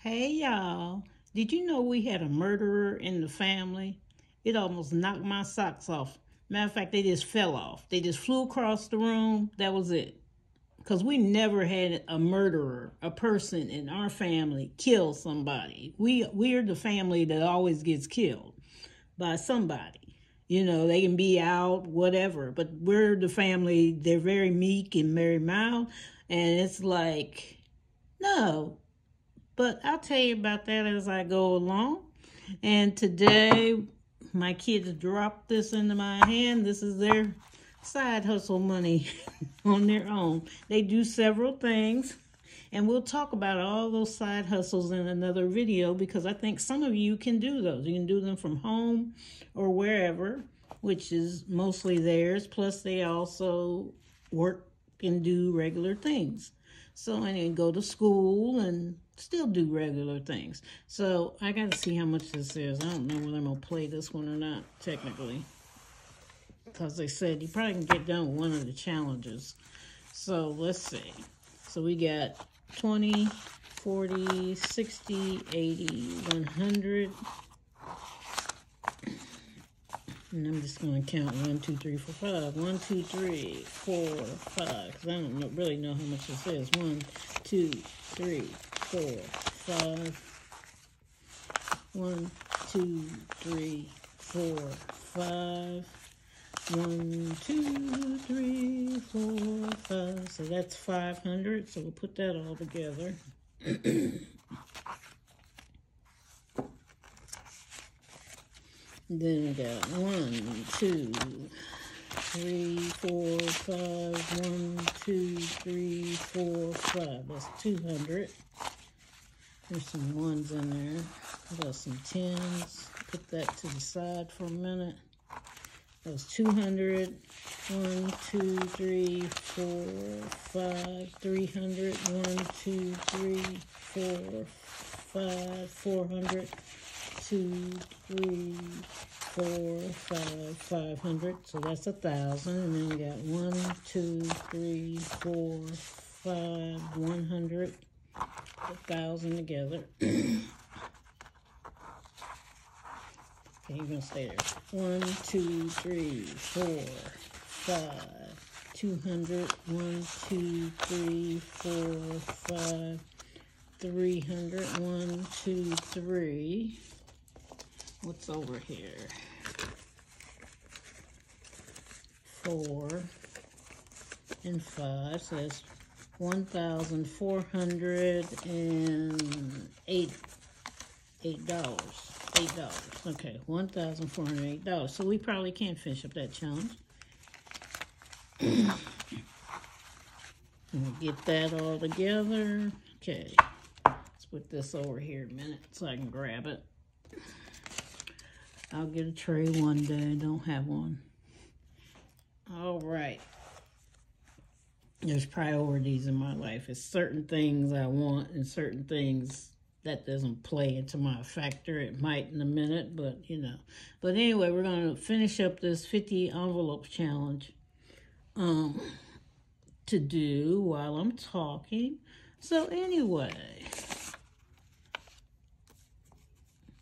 Hey y'all, did you know we had a murderer in the family? It almost knocked my socks off. Matter of fact, they just fell off. They just flew across the room. That was it. Because we never had a murderer, a person in our family, kill somebody. We're the family that always gets killed by somebody. They can be out, whatever, but we're the family, they're very meek and very mild. And it's like, no, but I'll tell you about that as I go along. And today, my kids dropped this into my hand. This is their side hustle money on their own. They do several things, and we'll talk about all those side hustles in another video because I think some of you can do those. You can do them from home or wherever, which is mostly theirs. Plus, they also work and do regular things. So I can go to school and still do regular things. So I got to see how much this is. I don't know whether I'm going to play this one or not, technically. Because they said you probably can get done with one of the challenges. So let's see. So we got 20, 40, 60, 80, 100. And I'm just going to count 1, 2, 3, 4, 5. 1, 2, 3, 4, 5. Because I don't really know how much this is. 1, 2, 3, 4, 5. 1, 2, 3, 4, 5. 1, 2, 3, 4, 5. So that's 500. So we'll put that all together. Then we got 1, 2, 3, 4, 5. 1, 2, 3, 4, 5. That's 200. There's some ones in there. Got some tens. Put that to the side for a minute. That was 200. 1, 2, 3, 4, 5. 300. 1, 2, 3, 4, 5. 400. 2, 3, 4, 5, 500. So that's 1,000. And then we got 1, 2, 3, 4, 5, 100. 1,000 together. Okay, you're gonna stay there. 1, 2, 3, 4, 5, 200. 1, 2, 3, 4, 5, 300. 1, 2, 3. What's over here? 4 and 5. So that's $1,408. $8. Okay, $1,408. So we probably can't finish up that challenge. We'll get that all together. Okay, let's put this over here a minute so I can grab it. I'll get a tray one day. I don't have one. All right. There's priorities in my life. It's certain things I want and certain things that doesn't play into my factor. It might in a minute, but But anyway, we're going to finish up this 50 envelope challenge to do while I'm talking. So anyway,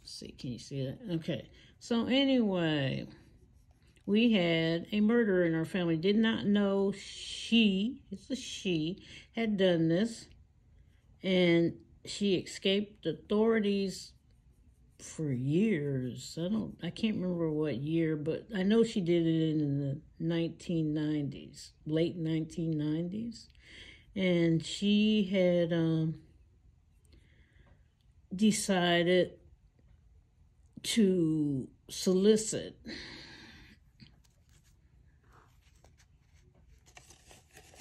let's see, can you see that? Okay, so anyway, we had a murderer in our family. Did not know it's a she, had done this. And she escaped authorities for years. I can't remember what year, but I know she did it in the 1990s, late 1990s. And she had decided to solicit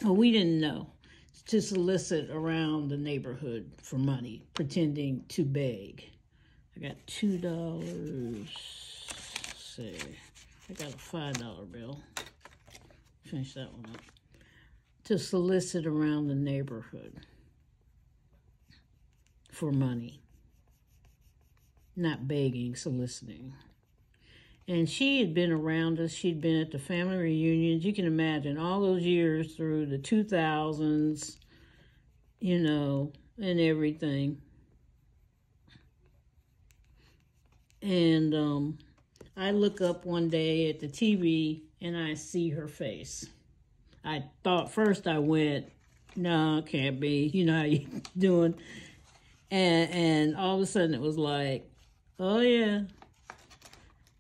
we didn't know, to solicit around the neighborhood for money, pretending to beg. I got $2. See, I got a $5 bill. Finish that one up. To solicit around the neighborhood for money. Not begging, soliciting. And she had been around us. She'd been at the family reunions. You can imagine all those years through the 2000s, and everything. And I look up one day at the TV and I see her face. I thought first I went, no, it can't be. You know how you doing. And all of a sudden it was like, oh yeah,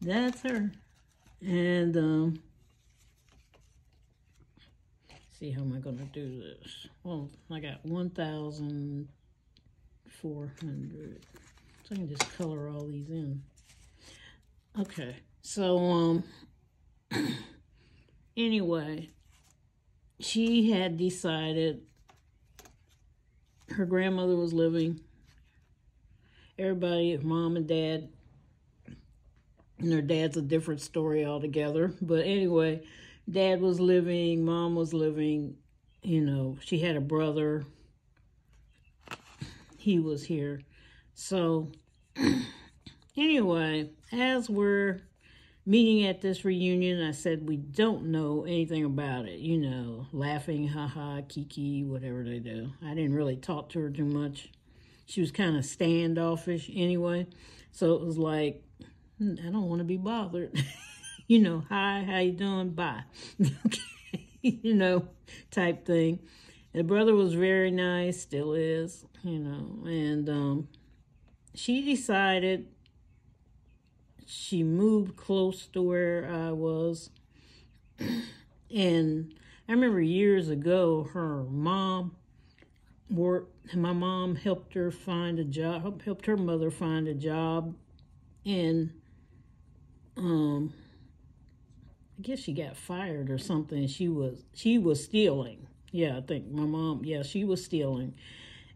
that's her. And see, how am I going to do this? Well, I got 1,400. So I can just color all these in. Okay, so anyway, she had decided her grandmother was living. Everybody, mom and dad, and her dad's a different story altogether. But anyway, dad was living, mom was living, you know, she had a brother. He was here. So anyway, as we're meeting at this reunion, I said we don't know anything about it, you know, laughing, haha, kiki, whatever they do. I didn't really talk to her too much. She was kind of standoffish anyway. So it was like, I don't want to be bothered. You know, hi, how you doing? Bye. Okay, you know, type thing. The brother was very nice, still is, you know, and she decided she moved close to where I was. And I remember years ago, her mom worked, my mom helped her find a job, helped her mother find a job, and I guess she got fired or something. She was stealing. Yeah, I think my mom, yeah, she was stealing.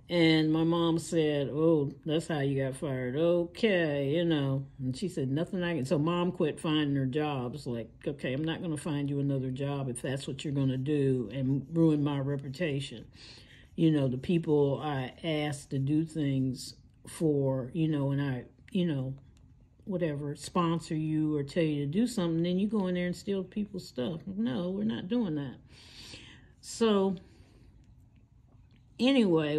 And my mom said, oh, that's how you got fired. Okay, you know. And she said, nothing I can. So mom quit finding her jobs. Like, okay, I'm not going to find you another job if that's what you're going to do and ruin my reputation. You know, the people I asked to do things for, you know, and I, you know, whatever, sponsor you or tell you to do something, then you go in there and steal people's stuff. No, we're not doing that. So anyway,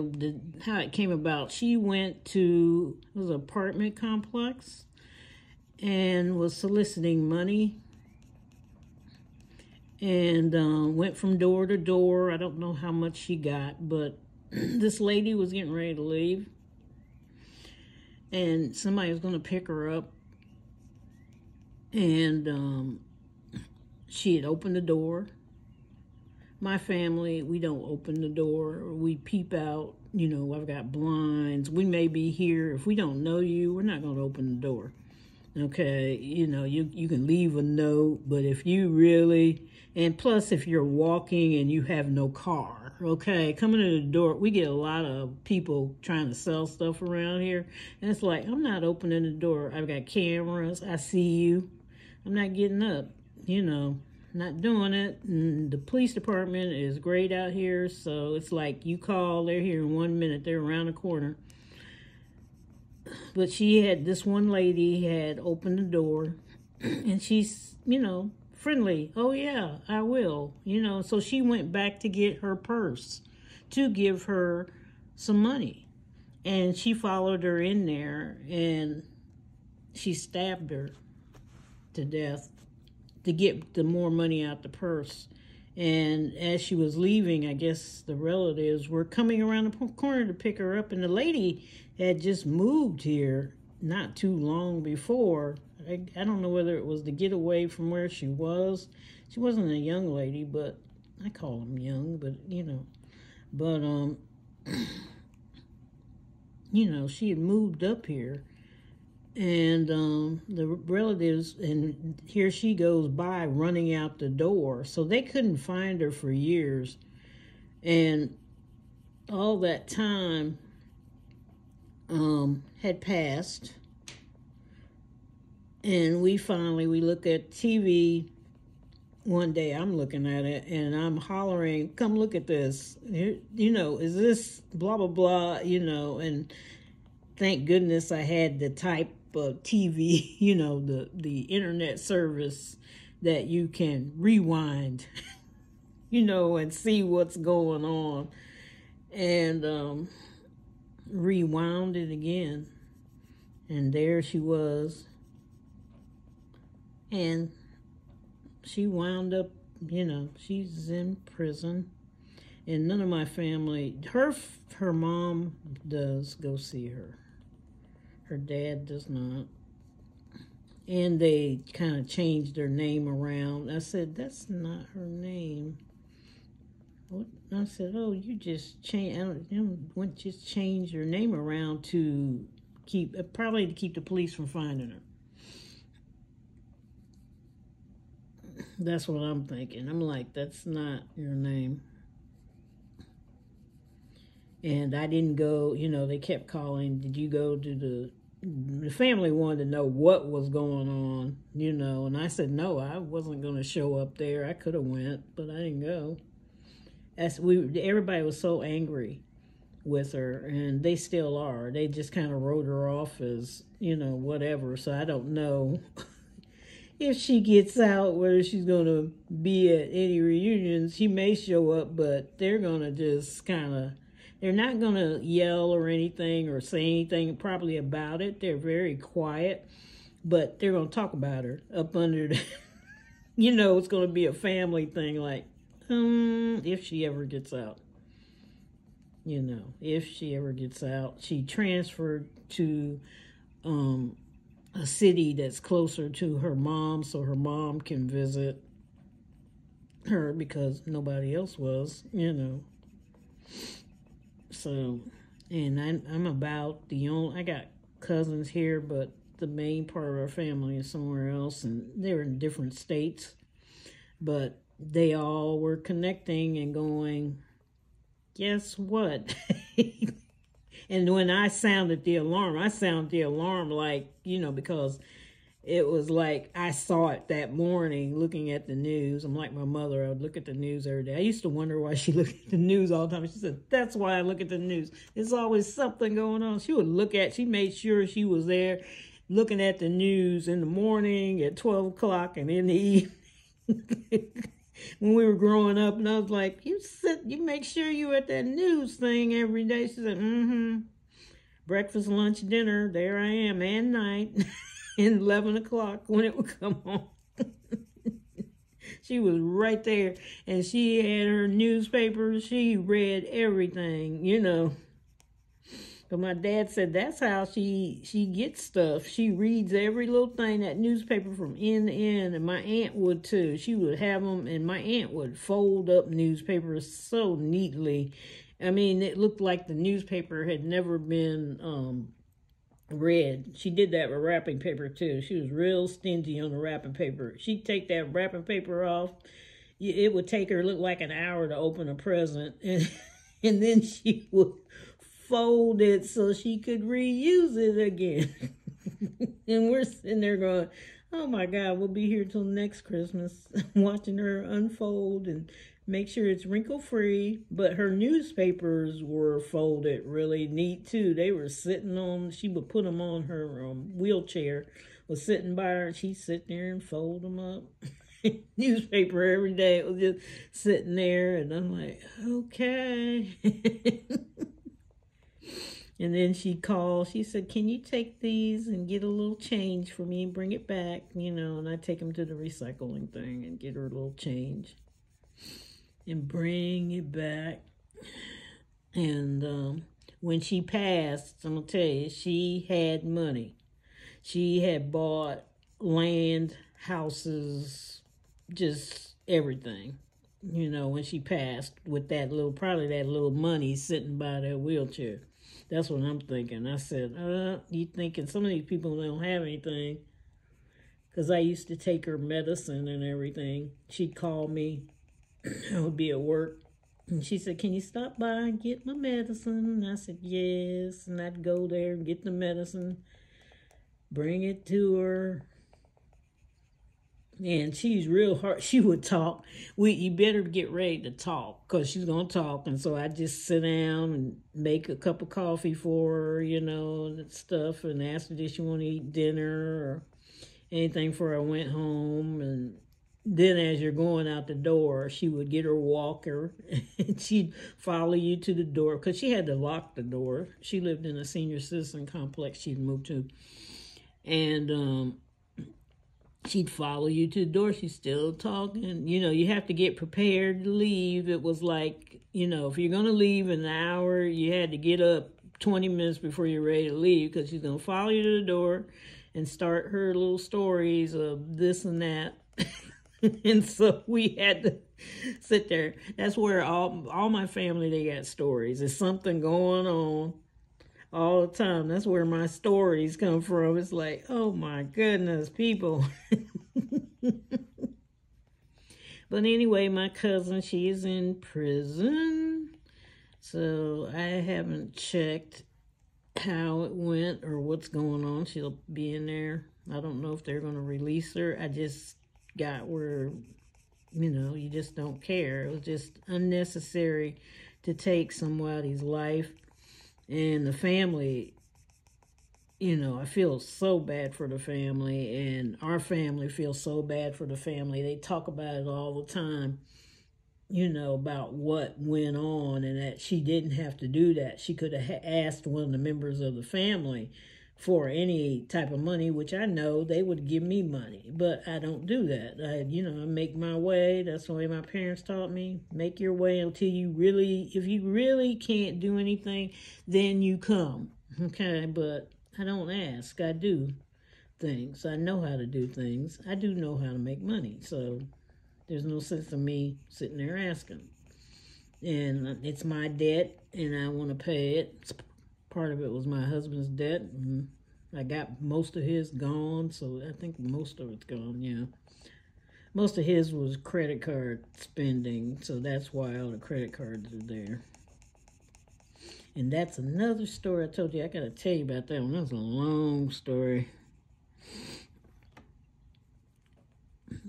how it came about, she went to, it was an apartment complex and was soliciting money and went from door to door. I don't know how much she got, but this lady was getting ready to leave and somebody was going to pick her up, and she had opened the door. My family, we don't open the door. We peep out. You know, I've got blinds. We may be here. If we don't know you, we're not going to open the door. Okay? You know, you can leave a note, but if you really, and plus if you're walking and you have no car, okay, coming to the door, we get a lot of people trying to sell stuff around here. And it's like, I'm not opening the door. I've got cameras. I see you. I'm not getting up, you know. Not doing it. And the police department is great out here, so it's like you call, they're here in 1 minute, they're around the corner. But she had, this one lady had opened the door, and she's, you know, friendly. Oh yeah, I will, you know. So she went back to get her purse to give her some money, and she followed her in there, and she stabbed her to death to get the more money out the purse. And as she was leaving, I guess the relatives were coming around the corner to pick her up, and the lady had just moved here not too long before. I don't know whether it was to get away from where she was. She wasn't a young lady, but I call them young, but you know. But you know, she had moved up here. And the relatives, and here she goes by running out the door. So they couldn't find her for years. And all that time had passed. And we look at TV one day. I'm looking at it and I'm hollering, come look at this. You know, is this blah, blah, blah, you know. And thank goodness I had the type of TV, you know, the internet service that you can rewind, you know, and see what's going on. And rewound it again. And there she was, And she wound up, she's in prison. And none of my family, her mom does go see her. Her dad does not. And they kind of changed their name around. I said, that's not her name. What? I said, oh, you just just change your name around to probably to keep the police from finding her. That's what I'm thinking. I'm like, that's not your name. And I didn't go, they kept calling, did you go to the family wanted to know what was going on, and I said, no, I wasn't going to show up there. I could have went, but I didn't go. Everybody was so angry with her, and they still are. They just kind of wrote her off as, whatever. So I don't know if she gets out, whether she's going to be at any reunions. She may show up, but they're going to just they're not going to yell or anything or say anything probably about it. They're very quiet, but they're going to talk about her up under the, it's going to be a family thing, like, if she ever gets out. If she ever gets out. She transferred to a city that's closer to her mom so her mom can visit her because nobody else was, So, and I'm about I got cousins here, but the main part of our family is somewhere else, and they're in different states. But they all were connecting and going, guess what? And when I sounded the alarm like, because it was like I saw it that morning looking at the news. I'm like my mother. I would look at the news every day. I used to wonder why she looked at the news all the time. She said, that's why I look at the news. There's always something going on. She made sure she was there looking at the news in the morning at 12 o'clock and in the evening when we were growing up. And I was like, you make sure you at that news thing every day. She said, breakfast, lunch, dinner, there I am, and night. And 11 o'clock when it would come on. She was right there, and she had her newspaper. She read everything, But my dad said that's how she gets stuff. She reads every little thing, that newspaper from end to end, and my aunt would too. She would have them, and my aunt would fold up newspapers so neatly. I mean, it looked like the newspaper had never been read. She did that with wrapping paper too. She was real stingy on the wrapping paper. She'd take that wrapping paper off. It would take her look like an hour to open a present, and then she would fold it so she could reuse it again. And we're sitting there going, oh my God, we'll be here till next Christmas watching her unfold and make sure it's wrinkle-free. But her newspapers were folded really neat too. They were sitting on, she would put them on her wheelchair, was sitting by her, and she'd sit there and fold them up. Newspaper every day. It was just sitting there, and I'm like, okay. And then she called. She said, can you take these and get a little change for me and bring it back? And I take them to the recycling thing and get her a little change and bring it back. And when she passed, I'm going to tell you, she had money. She had bought land, houses, just everything. When she passed with probably that little money sitting by that wheelchair. That's what I'm thinking. I said, you thinking some of these people don't have anything? Because I used to take her medicine and everything. She'd call me. I would be at work. And she said, can you stop by and get my medicine? And I said, yes. And I'd go there and get the medicine, bring it to her. And she's real hard. She would talk. You better get ready to talk because she's going to talk. And so I just sit down and make a cup of coffee for her, and stuff, and ask her, did she want to eat dinner or anything before I went home. And then as you're going out the door, she would get her walker and she'd follow you to the door because she had to lock the door. She lived in a senior citizen complex she'd moved to. And She'd follow you to the door. She's still talking. You know, you have to get prepared to leave. It was like, you know, if you're going to leave in an hour, you had to get up 20 minutes before you're ready to leave, because she's going to follow you to the door and start her little stories of this and that. And so we had to sit there. That's where all my family, they got stories. There's something going on all the time. That's where my stories come from. It's like, oh my goodness, people. But anyway, my cousin, she is in prison. So I haven't checked how it went or what's going on. She'll be in there. I don't know if they're going to release her. I just got where, you know, you just don't care. It was just unnecessary to take somebody's life. And the family, you know, I feel so bad for the family, and our family feels so bad for the family. They talk about it all the time, you know, about what went on, and that she didn't have to do that. She could have asked one of the members of the family for any type of money, which I know they would give me money, but I don't do that. I make my way. That's the way my parents taught me. Make your way until if you really can't do anything, then you come. Okay, but I don't ask. I do things. I know how to do things. I do know how to make money. So there's no sense in me sitting there asking. And it's my debt, and I want to pay it. Part of it was my husband's debt. And I got most of his gone, so I think most of it's gone, yeah. Most of his was credit card spending, so that's why all the credit cards are there. And that's another story I told you. I got to tell you about that one. That's a long story.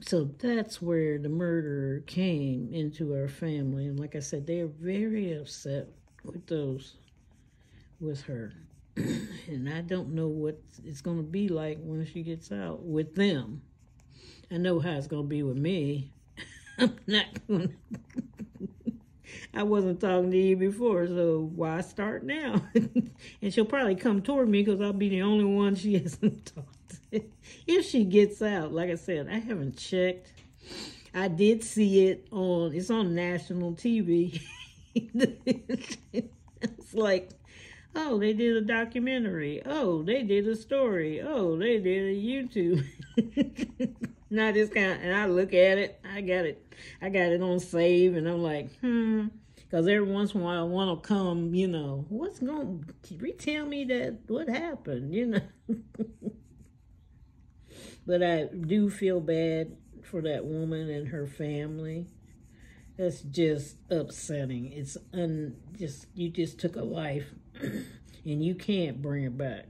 So that's where the murderer came into our family. And like I said, they are very upset with her. And I don't know what it's going to be like when she gets out with them. I know how it's going to be with me. I'm not going to. I wasn't talking to you before, so why start now? And she'll probably come toward me because I'll be the only one she hasn't talked to. If she gets out, like I said, I haven't checked. I did see it's on national TV. It's like, oh, they did a documentary. Oh, they did a story. Oh, they did a YouTube. Not this kind. And I look at it. I got it on save, and I'm like, because every once in a while, one will come, you know, retell me what happened, you know. But I do feel bad for that woman and her family. That's just upsetting. It's you just took a life, and you can't bring it back.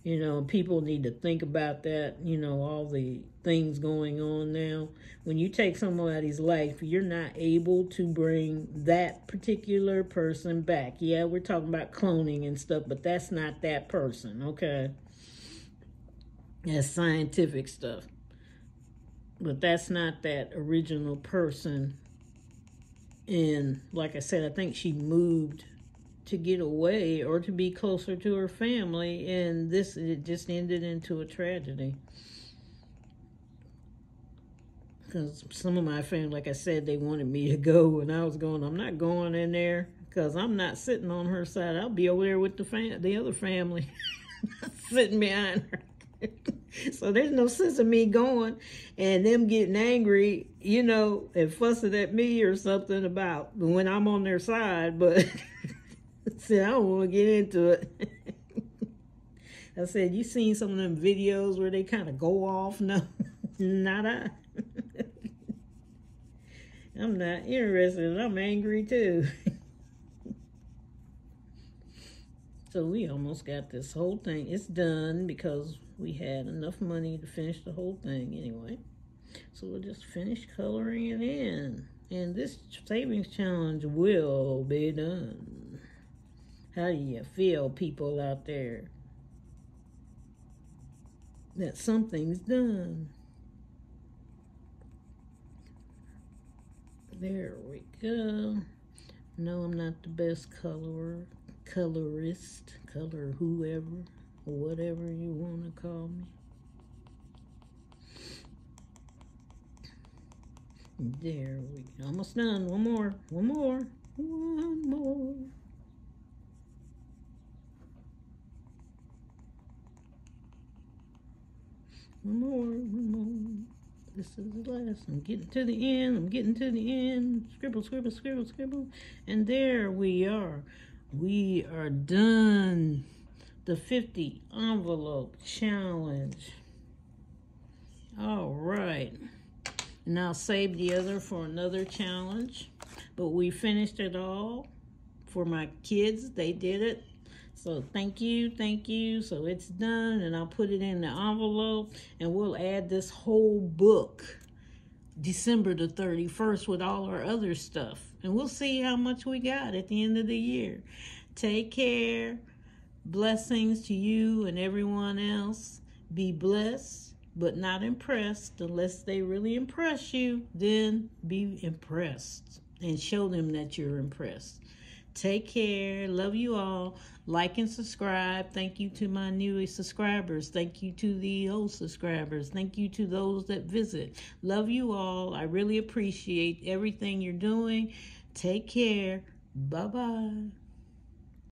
You know, people need to think about that. You know, all the things going on now. When you take somebody's life, you're not able to bring that particular person back. Yeah, we're talking about cloning and stuff, but that's not that person, okay? That's scientific stuff. But that's not that original person. And like I said, I think she moved to get away or to be closer to her family, and it just ended into a tragedy. Because some of my family, like I said, they wanted me to go, and I was going, I'm not going in there, because I'm not sitting on her side. I'll be over there with the other family, sitting behind her. So there's no sense of me going and them getting angry, you know, and fussing at me or something about when I'm on their side. But see, I don't want to get into it. I said, you seen some of them videos where they kind of go off? No, not I. I'm not interested. I'm angry too. So we almost got this whole thing. It's done because we had enough money to finish the whole thing anyway. So we'll just finish coloring it in. And this savings challenge will be done. How do you feel, people out there? That something's done. There we go. No, I'm not the best colorist, whoever, or whatever you want to call me. There we go. Almost done. One more. One more. One more. One more. One more. This is the last. I'm getting to the end. I'm getting to the end. Scribble, scribble, scribble, scribble. And there we are. We are done. The 50 envelope challenge. All right. And I'll save the other for another challenge. But we finished it all for my kids. They did it. So thank you, thank you. So it's done, and I'll put it in the envelope, and we'll add this whole book December the 31st with all our other stuff. And we'll see how much we got at the end of the year. Take care. Blessings to you and everyone else. Be blessed, but not impressed. Unless they really impress you, then be impressed and show them that you're impressed. Take care. Love you all. Like and subscribe. Thank you to my newest subscribers. Thank you to the old subscribers. Thank you to those that visit. Love you all. I really appreciate everything you're doing. Take care. Bye-bye.